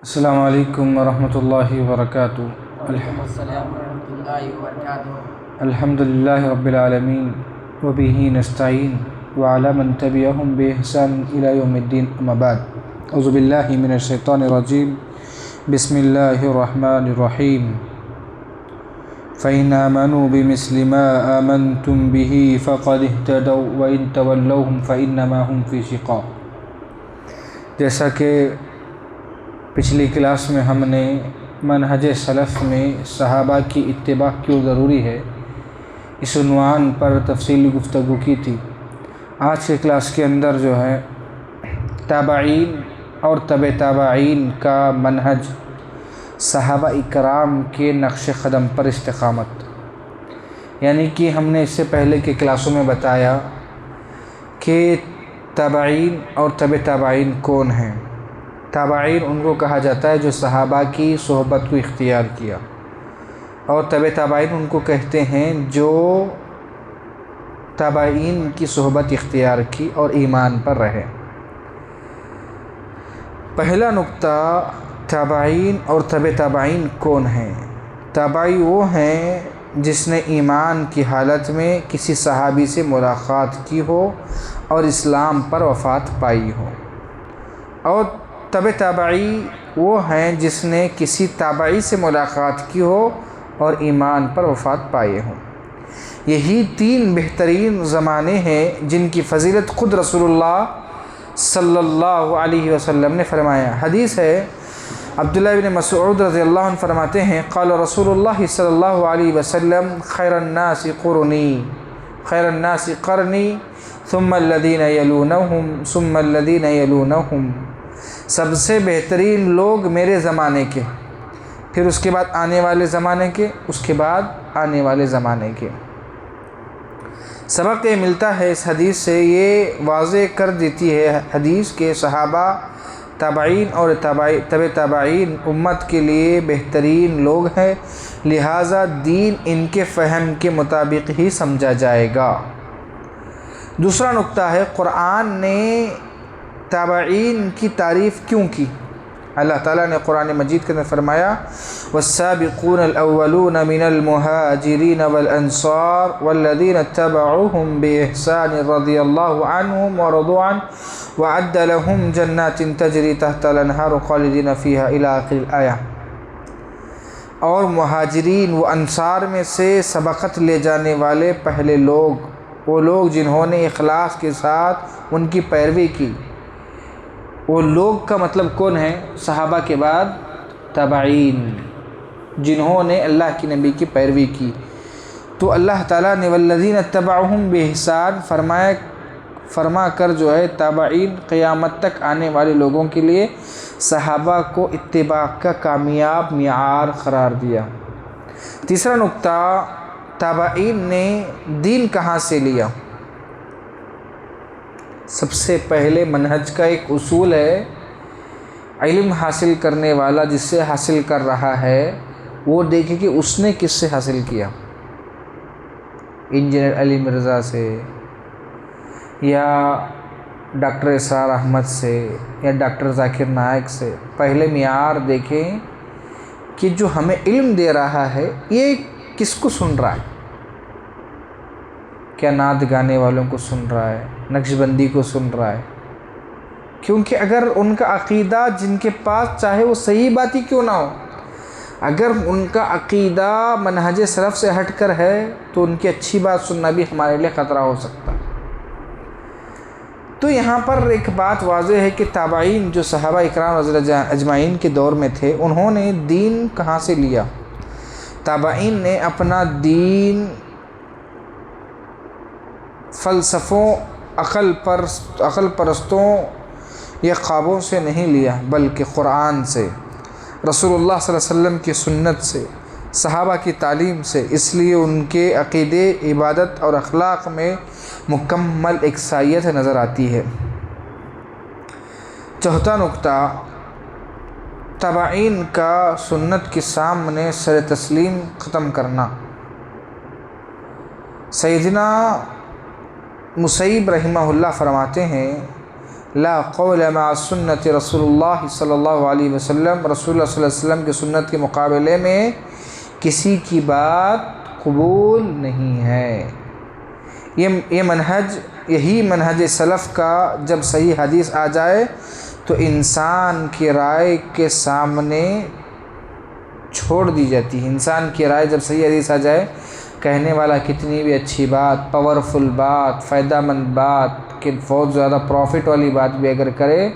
السلام علیکم ورحمۃ اللہ وبرکاتہ۔ وعلیکم السلام ورحمۃ اللہ وبرکاتہ۔ الحمد للہ رب العالمین وبہ نستعین وعلی من تبعہم بإحسان الی یوم الدین، اما بعد، اعوذ باللہ من الشیطان الرجیم، بسم اللہ الرحمن الرحیم۔ فإن آمنوا بمثل ما آمنتم به فقد اهتدوا وإن تولوا فإنما هم في شقاق۔ جیسا کہ پچھلی کلاس میں ہم نے منہج سلف میں صحابہ کی اتباع کیوں ضروری ہے، اس عنوان پر تفصیلی گفتگو کی تھی۔ آج کے کلاس کے اندر جو ہے تابعین اور تبع تابعین کا منہج، صحابہ اکرام کے نقش قدم پر استقامت، یعنی کہ ہم نے اس سے پہلے کے کلاسوں میں بتایا کہ تابعین اور تبع تابعین کون ہیں۔ تابعین ان کو کہا جاتا ہے جو صحابہ کی صحبت کو اختیار کیا، اور تبع تابعین ان کو کہتے ہیں جو تابعین کی صحبت اختیار کی اور ایمان پر رہے۔ پہلا نقطہ، تابعین اور تبع تابعین کون ہیں؟ تابعی وہ ہیں جس نے ایمان کی حالت میں کسی صحابی سے ملاقات کی ہو اور اسلام پر وفات پائی ہو، اور تبع تابعی وہ ہیں جس نے کسی تابعی سے ملاقات کی ہو اور ایمان پر وفات پائے ہوں۔ یہی تین بہترین زمانے ہیں جن کی فضیلت خود رسول اللہ صلی اللہ علیہ وسلم نے فرمایا۔ حدیث ہے، عبداللہ بن مسعود رضی اللہ عنہ فرماتے ہیں، قال رسول اللہ صلی اللہ علیہ وسلم خیر الناس قرنی، خیر الناس قرنی ثم الذین یلونہم ثم الذین یلونہم۔ سب سے بہترین لوگ میرے زمانے کے، پھر اس کے بعد آنے والے زمانے کے، اس کے بعد آنے والے زمانے کے۔ سبق یہ ملتا ہے اس حدیث سے، یہ واضح کر دیتی ہے حدیث کے صحابہ، تابعین اور تبع تابعین امت کے لیے بہترین لوگ ہیں، لہٰذا دین ان کے فہم کے مطابق ہی سمجھا جائے گا۔ دوسرا نقطہ ہے، قرآن نے تابعین کی تعریف کیوں کی؟ اللہ تعالیٰ نے قرآن مجید کے اندر فرمایا، والسابقون الاولون من المہاجرین والانصار والذین اتبعوهم بإحسان رضی اللہ عنہم ورضوا عنہ وأعد لهم جنات تجری تحت الانہار خالدین فیہا الی آخر الآیہ۔ اور مہاجرین و انصار میں سے سبقت لے جانے والے پہلے لوگ، وہ لوگ جنہوں نے اخلاص کے ساتھ ان کی پیروی کی۔ وہ لوگ کا مطلب کون ہے؟ صحابہ کے بعد تابعین، جنہوں نے اللہ کی نبی کی پیروی کی۔ تو اللہ تعالیٰ نے والذین اتبعوہم بإحسان فرما کر جو ہے تابعین قیامت تک آنے والے لوگوں کے لیے صحابہ کو اتباع کا کامیاب معیار قرار دیا۔ تیسرا نقطہ، تابعین نے دین کہاں سے لیا؟ سب سے پہلے منہج کا ایک اصول ہے، علم حاصل کرنے والا جس سے حاصل کر رہا ہے وہ دیکھے کہ اس نے کس سے حاصل کیا۔ انجینئر علی مرزا سے، یا ڈاکٹر اسرار احمد سے، یا ڈاکٹر ذاکر نائک سے۔ پہلے معیار دیکھیں کہ جو ہمیں علم دے رہا ہے یہ کس کو سن رہا ہے، کیا نعت گانے والوں کو سن رہا ہے، نقش بندی کو سن رہا ہے؟ کیونکہ اگر ان کا عقیدہ جن کے پاس چاہے وہ صحیح بات ہی کیوں نہ ہو، اگر ان کا عقیدہ منہج سلف سے ہٹ کر ہے تو ان کی اچھی بات سننا بھی ہمارے لیے خطرہ ہو سکتا ہے۔ تو یہاں پر ایک بات واضح ہے کہ تابعین جو صحابہ اکرام رضی اللہ اجمعین کے دور میں تھے، انہوں نے دین کہاں سے لیا؟ تابعین نے اپنا دین فلسفوں، عقل پرستوں یا خوابوں سے نہیں لیا، بلکہ قرآن سے، رسول اللہ صلی اللہ علیہ وسلم کی سنت سے، صحابہ کی تعلیم سے۔ اس لیے ان کے عقیدے، عبادت اور اخلاق میں مکمل یکسانیت نظر آتی ہے۔ چوتھا نقطہ، تابعین کا سنت کے سامنے سر تسلیم ختم کرنا۔ سیدنا مسیب رحمہ اللہ فرماتے ہیں، لا قول مع سنت رسول اللہ صلی اللہ علیہ وسلم، رسول اللہ صلی اللہ علیہ وسلم کی سنت کے مقابلے میں کسی کی بات قبول نہیں ہے۔ یہی منہج سلف کا جب صحیح حدیث آ جائے تو انسان کی رائے کے سامنے چھوڑ دی جاتی ہے۔ انسان کی رائے جب صحیح حدیث آ جائے، کہنے والا کتنی بھی اچھی بات، پاورفل بات، فائدہ مند بات، کہ بہت زیادہ پروفٹ والی بات بھی اگر کرے،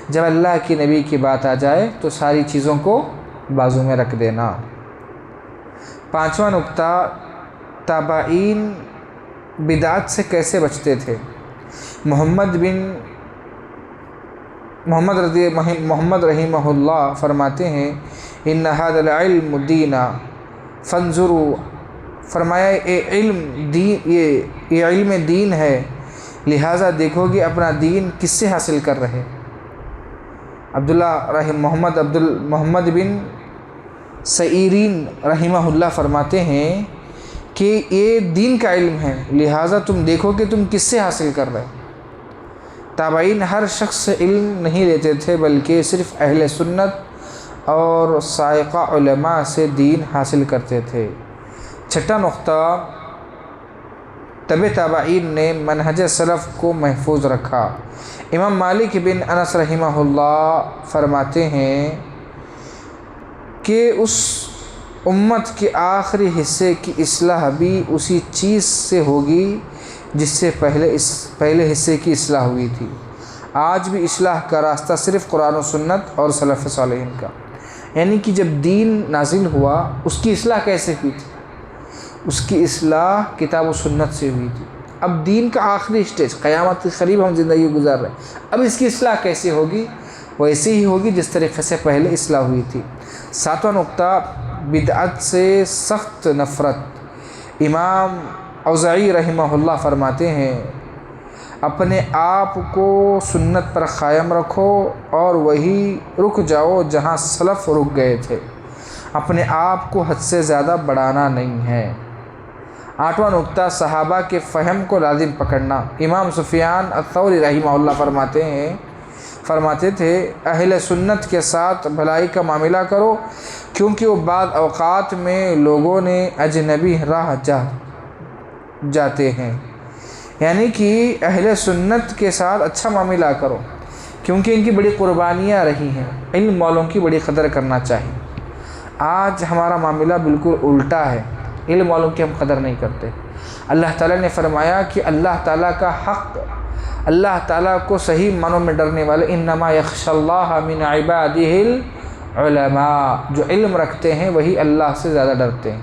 جب اللہ کی نبی کی بات آ جائے تو ساری چیزوں کو بازو میں رکھ دینا۔ پانچواں نقطہ، تابعین بدعت سے کیسے بچتے تھے۔ محمد رحمہ اللہ فرماتے ہیں ان هذا العلم دین فانظروا، فرمایا یہ علم دین ہے، لہٰذا دیکھو گے اپنا دین کس سے حاصل کر رہے۔ محمد بن سعیرین رحمہ اللہ فرماتے ہیں کہ یہ دین کا علم ہے، لہٰذا تم دیکھو کہ تم کس سے حاصل کر رہے۔ تابعین ہر شخص سے علم نہیں لیتے تھے، بلکہ صرف اہل سنت اور سائقہ علماء سے دین حاصل کرتے تھے۔ چھٹا نقطہ، تابعین نے منہج سلف کو محفوظ رکھا۔ امام مالک بن انس رحمہ اللہ فرماتے ہیں کہ اس امت کے آخری حصے کی اصلاح بھی اسی چیز سے ہوگی جس سے پہلے حصے کی اصلاح ہوئی تھی۔ آج بھی اصلاح کا راستہ صرف قرآن و سنت اور سلف صالحین کا، یعنی کہ جب دین نازل ہوا اس کی اصلاح کیسے ہوئی تھی؟ اس کی اصلاح کتاب و سنت سے ہوئی تھی۔ اب دین کا آخری اسٹیج، قیامت کے قریب ہم زندگی گزار رہے ہیں، اب اس کی اصلاح کیسے ہوگی؟ ویسے ہی ہوگی جس طریقے سے پہلے اصلاح ہوئی تھی۔ ساتواں نقطہ، بدعت سے سخت نفرت۔ امام اوزاعی رحمہ اللہ فرماتے ہیں اپنے آپ کو سنت پر قائم رکھو اور وہی رک جاؤ جہاں سلف رک گئے تھے، اپنے آپ کو حد سے زیادہ بڑھانا نہیں ہے۔ آٹھواں نقطہ، صحابہ کے فہم کو لازم پکڑنا۔ امام سفیان الثوری رحمہ اللہ فرماتے تھے اہل سنت کے ساتھ بھلائی کا معاملہ کرو، کیونکہ وہ بعض اوقات میں لوگوں نے اجنبی راہ جاتے ہیں، یعنی کہ اہل سنت کے ساتھ اچھا معاملہ کرو کیونکہ ان کی بڑی قربانیاں رہی ہیں، علم والوں کی بڑی قدر کرنا چاہیے۔ آج ہمارا معاملہ بالکل الٹا ہے، علم والوں کی ہم قدر نہیں کرتے۔ اللہ تعالیٰ نے فرمایا کہ اللہ تعالیٰ کا حق، اللہ تعالیٰ کو صحیح معنوں میں ڈرنے والے انما یخشی اللہ من عبادہ العلماء، جو علم رکھتے ہیں وہی اللہ سے زیادہ ڈرتے ہیں۔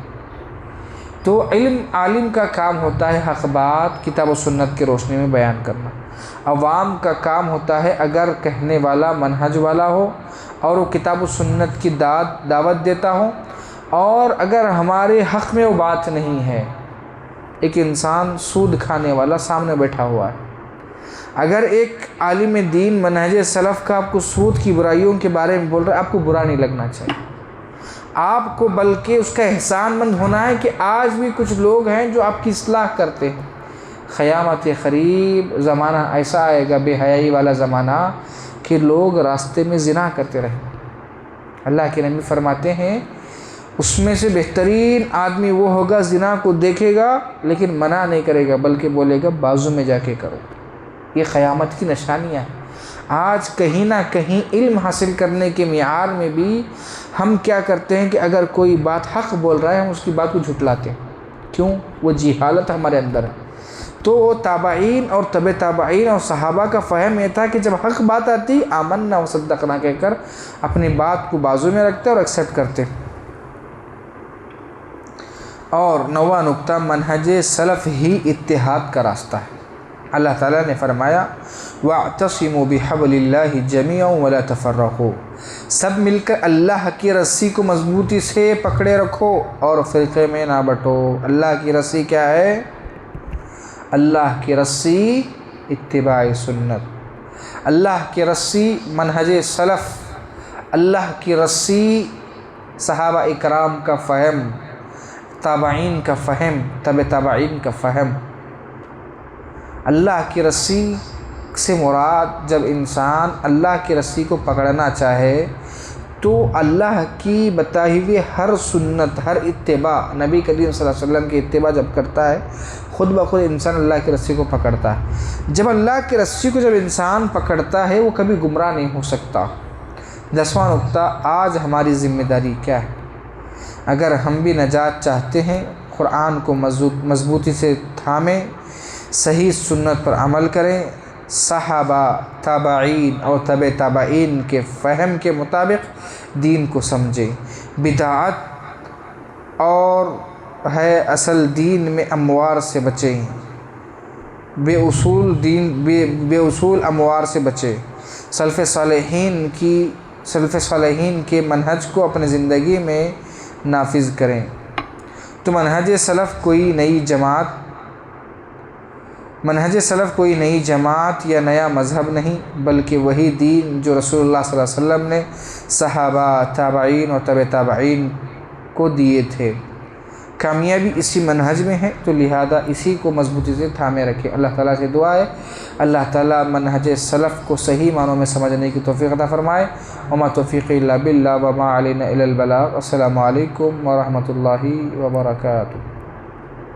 تو عالم کا کام ہوتا ہے حق بات کتاب و سنت کی روشنی میں بیان کرنا۔ عوام کا کام ہوتا ہے اگر کہنے والا منہج والا ہو اور وہ کتاب و سنت کی دعوت دیتا ہو، اور اگر ہمارے حق میں وہ بات نہیں ہے، ایک انسان سود کھانے والا سامنے بیٹھا ہوا ہے، اگر ایک عالم دین منہج سلف کا آپ کو سود کی برائیوں کے بارے میں بول رہا ہے، آپ کو برا نہیں لگنا چاہیے، آپ کو بلکہ اس کا احسان مند ہونا ہے کہ آج بھی کچھ لوگ ہیں جو آپ کی اصلاح کرتے ہیں۔ قیامت قریب زمانہ ایسا آئے گا، بے حیائی والا زمانہ، کہ لوگ راستے میں زنا کرتے رہیں۔ اللہ کے نبی فرماتے ہیں اس میں سے بہترین آدمی وہ ہوگا زنا کو دیکھے گا لیکن منع نہیں کرے گا، بلکہ بولے گا بازو میں جا کے کرو۔ یہ قیامت کی نشانیاں ہیں۔ آج کہیں نہ کہیں علم حاصل کرنے کے معیار میں بھی ہم کیا کرتے ہیں کہ اگر کوئی بات حق بول رہا ہے ہم اس کی بات کو جھٹلاتے ہیں۔ کیوں؟ وہ جہالت ہمارے اندر ہے۔ تو تابعین اور تابعین اور صحابہ کا فہم یہ تھا کہ جب حق بات آتی آمنا و صدقنا کہہ کر اپنی بات کو بازو میں رکھتے اور ایکسیپٹ کرتے۔ اور 9واں نقطہ، منہج سلف ہی اتحاد کا راستہ ہے۔ اللہ تعالیٰ نے فرمایا وَاعْتَصِمُوا بِحَبْلِ اللَّهِ جَمِيعًا وَلَا تَفَرَّقُوا، سب مل کر اللہ کی رسی کو مضبوطی سے پکڑے رکھو اور فرقے میں نہ بٹو۔ اللہ کی رسی کیا ہے؟ اللہ کی رسی اتباع سنت، اللہ کی رسی منہج سلف، اللہ کی رسی صحابہ اکرام کا فہم، تابعین کا فہم، تابعین کا فہم۔ اللہ کی رسی سے مراد جب انسان اللہ کی رسی کو پکڑنا چاہے تو اللہ کی بتائی ہوئی ہر سنت، ہر اتباع، نبی کریم صلی اللہ علیہ وسلم کی اتباع جب کرتا ہے خود بخود انسان اللہ کی رسی کو پکڑتا ہے۔ جب اللہ کی رسی کو جب انسان پکڑتا ہے وہ کبھی گمراہ نہیں ہو سکتا۔ 10واں نقطہ، آج ہماری ذمہ داری کیا ہے؟ اگر ہم بھی نجات چاہتے ہیں، قرآن کو مضبوطی سے تھامیں، صحیح سنت پر عمل کریں، صحابہ، تابعین اور تبع تابعین کے فہم کے مطابق دین کو سمجھیں۔ بدعت اور ہے اصل دین میں اموار سے بچیں، بے اصول اموار سے بچیں۔ سلف صالحین کے منہج کو اپنی زندگی میں نافذ کریں۔ تو منہج سلف کوئی نئی جماعت یا نیا مذہب نہیں، بلکہ وہی دین جو رسول اللہ صلی اللہ علیہ وسلم نے صحابہ، تابعین اور تبع تابعین کو دیے تھے۔ کامیابی اسی منہج میں ہے، تو لہذا اسی کو مضبوطی سے تھامے رکھیں۔ اللہ تعالیٰ سے دعا ہے اللہ تعالیٰ منہج سلف کو صحیح معنوں میں سمجھنے کی توفیق عطا فرمائے۔ وما توفیق الا باللہ وما علینا الا البلاغ۔ السلام علیکم ورحمۃ اللہ وبرکاتہ۔